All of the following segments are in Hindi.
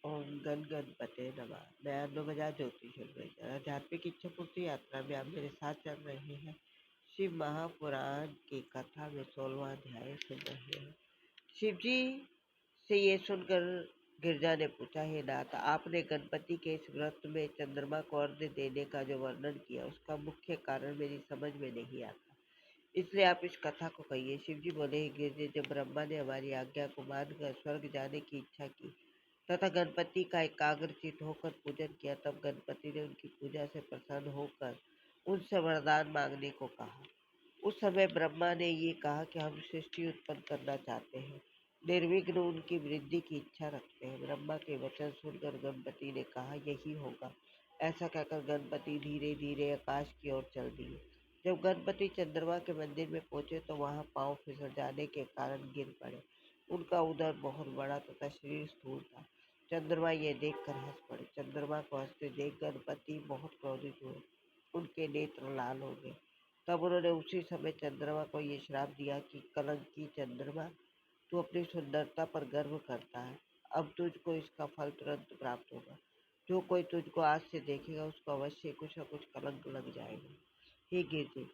ओम गण गणपते नमः। मैं अन्नमजा ज्योतिष आध्यात्मिक इच्छा पूर्ति यात्रा में आप मेरे साथ चल रहे हैं। शिव महापुराण की कथा में 16वां अध्याय सुन रहे हैं। शिव जी से ये सुनकर गिरजा ने पूछा, हे नाथ, आपने गणपति के इस व्रत में चंद्रमा को अर्घ्य देने का जो वर्णन किया उसका मुख्य कारण मेरी समझ में नहीं आता, इसलिए आप इस कथा को कहिए। शिव जी बोले, हे गिरजे, जब ब्रह्मा ने हमारी आज्ञा को मानकर स्वर्ग जाने की इच्छा की तथा गणपति का एकाग्रचित होकर पूजन किया, तब गणपति ने उनकी पूजा से प्रसन्न होकर उनसे वरदान मांगने को कहा। उस समय ब्रह्मा ने ये कहा कि हम सृष्टि उत्पन्न करना चाहते हैं, निर्विघ्न उनकी वृद्धि की इच्छा रखते हैं। ब्रह्मा के वचन सुनकर गणपति ने कहा, यही होगा। ऐसा कहकर गणपति धीरे धीरे आकाश की ओर चल दिए। जब गणपति चंद्रमा के मंदिर में पहुंचे तो वहां पांव फिसल जाने के कारण गिर पड़े। उनका उदर बहुत बड़ा तथा शरीर स्थूल था। चंद्रमा ये देखकर हंस पड़े। चंद्रमा को हंसते देख गणपति बहुत क्रोधित हुए, उनके नेत्र लाल हो गए। तब उन्होंने उसी समय चंद्रमा को ये श्राप दिया कि कलंकी चंद्रमा, तू अपनी सुंदरता पर गर्व करता है, अब तुझको इसका फल तुरंत प्राप्त होगा। जो कोई तुझको आज से देखेगा उसको अवश्य कुछ न कुछ कलंक लग जाएगा। हे गिरजे,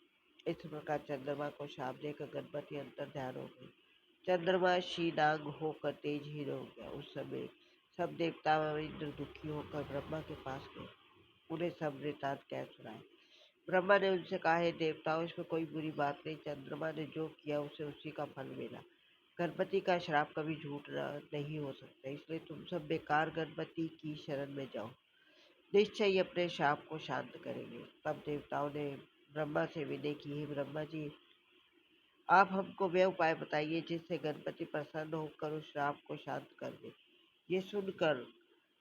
इस प्रकार चंद्रमा को शाप देकर गणपति अंतर ध्यान हो गए। चंद्रमा शीनांग होकर तेजहीन हो गया। उस समय सब देवता व इंद्र दुखी होकर ब्रह्मा के पास गए, उन्हें सब वृतांत कह सुनाए। ब्रह्मा ने उनसे कहा, हे देवताओं, इसमें कोई बुरी बात नहीं। चंद्रमा ने जो किया उसे उसी का फल मिला। गणपति का श्राप कभी झूठ नहीं हो सकता, इसलिए तुम सब बेकार गणपति की शरण में जाओ, निश्चय ही अपने श्राप को शांत करेंगे। तब देवताओं ने ब्रह्मा से विनय की, हे ब्रह्मा जी, आप हमको वह उपाय बताइए जिससे गणपति प्रसन्न होकर उस श्राप को शांत कर दे। ये सुनकर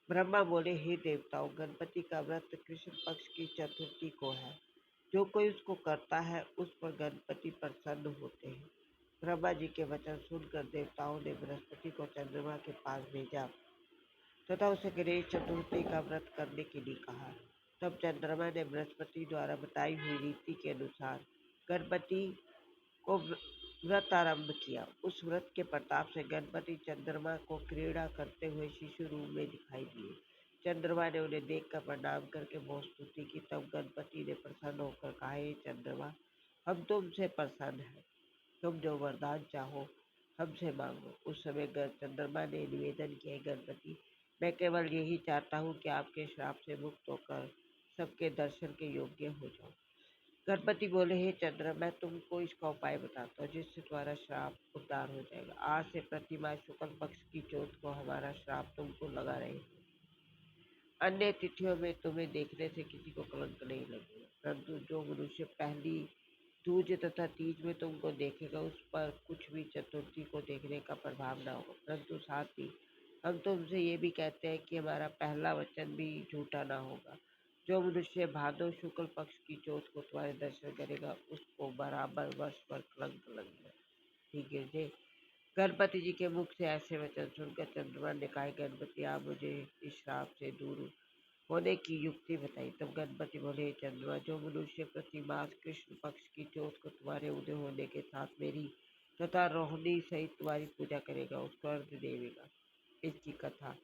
ब्रह्मा बोले, हे देवताओं, गणपति का व्रत कृष्ण पक्ष की चतुर्थी को है। जो कोई उसको करता है उस पर गणपति प्रसन्न होते हैं। ब्रह्मा जी के वचन सुनकर देवताओं ने बृहस्पति को चंद्रमा के पास भेजा तथा उसे गणेश चतुर्थी का व्रत करने के लिए कहा। तब चंद्रमा ने बृहस्पति द्वारा बताई हुई रीति के अनुसार गणपति को व्रत आरंभ किया। उस व्रत के प्रताप से गणपति चंद्रमा को क्रीड़ा करते हुए शिशु रूप में दिखाई दिए। चंद्रमा ने उन्हें देखकर प्रणाम करके बहुत स्तुति की। तब गणपति ने प्रसन्न होकर कहा, हे चंद्रमा, हम तुमसे प्रसन्न हैं, तुम जो वरदान चाहो हमसे मांगो। उस समय चंद्रमा ने निवेदन किया, गणपति, मैं केवल यही चाहता हूँ कि आपके श्राप से मुक्त होकर सबके दर्शन के योग्य हो जाऊं। गणपति बोले, हे चंद्र, मैं तुमको इसका उपाय बताता हूँ जिससे तुम्हारा श्राप उद्धार हो जाएगा। आज से प्रतिमाह शुक्ल पक्ष की चौथ को हमारा श्राप तुमको लगा रहे, अन्य तिथियों में तुम्हें देखने से किसी को कलंक नहीं लगेगा, परंतु जो मनुष्य पहली, दूज तथा तीज में तुमको देखेगा उस पर कुछ भी चतुर्थी को देखने का प्रभाव न होगा। परंतु साथ ही हम तुमसे ये भी कहते हैं कि हमारा पहला वचन भी झूठा ना होगा। जो मनुष्य भादव शुक्ल पक्ष की चौथ को तुम्हारे दर्शन करेगा उसको बराबर वर्ष भर कलंक लगेगा। ठीक है जी। गणपति जी के मुख से ऐसे वचन सुनकर चंद्रमा ने कहा, गणपति, आप मुझे इस श्राप से दूर होने की युक्ति बताई। तब गणपति बोले, चंद्रमा, जो मनुष्य प्रति मास कृष्ण पक्ष की चौथ को तुम्हारे उदय होने के साथ मेरी तथा रोहिणी सहित तुम्हारी पूजा करेगा उसको अर्घ्य देगा। इसकी कथा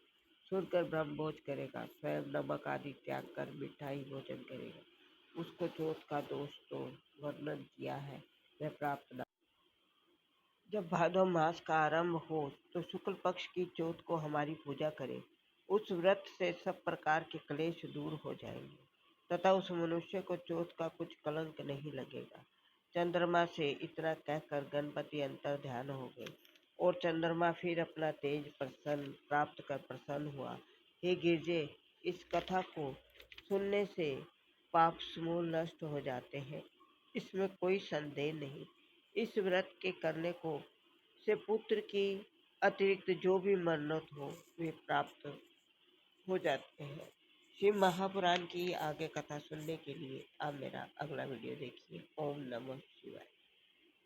सुनकर ब्रह्मभोज करेगा, स्वयं नमक आदि त्याग कर मिठाई भोजन करेगा, उसको चौथ का दोष तो वर्णन किया है वह प्राप्त न। जब भादव मास का आरंभ हो तो शुक्ल पक्ष की चौथ को हमारी पूजा करें। उस व्रत से सब प्रकार के क्लेश दूर हो जाएंगे तथा उस मनुष्य को चौथ का कुछ कलंक नहीं लगेगा। चंद्रमा से इतना कहकर गणपति अंतर ध्यान हो गए और चंद्रमा फिर अपना तेज प्रसन्न प्राप्त कर प्रसन्न हुआ। हे गिरजे, इस कथा को सुनने से पाप समूल नष्ट हो जाते हैं, इसमें कोई संदेह नहीं। इस व्रत के करने को से पुत्र की अतिरिक्त जो भी मन्नत हो वे प्राप्त हो जाते हैं। शिव महापुराण की आगे कथा सुनने के लिए आप मेरा अगला वीडियो देखिए। ओम नमः शिवाय।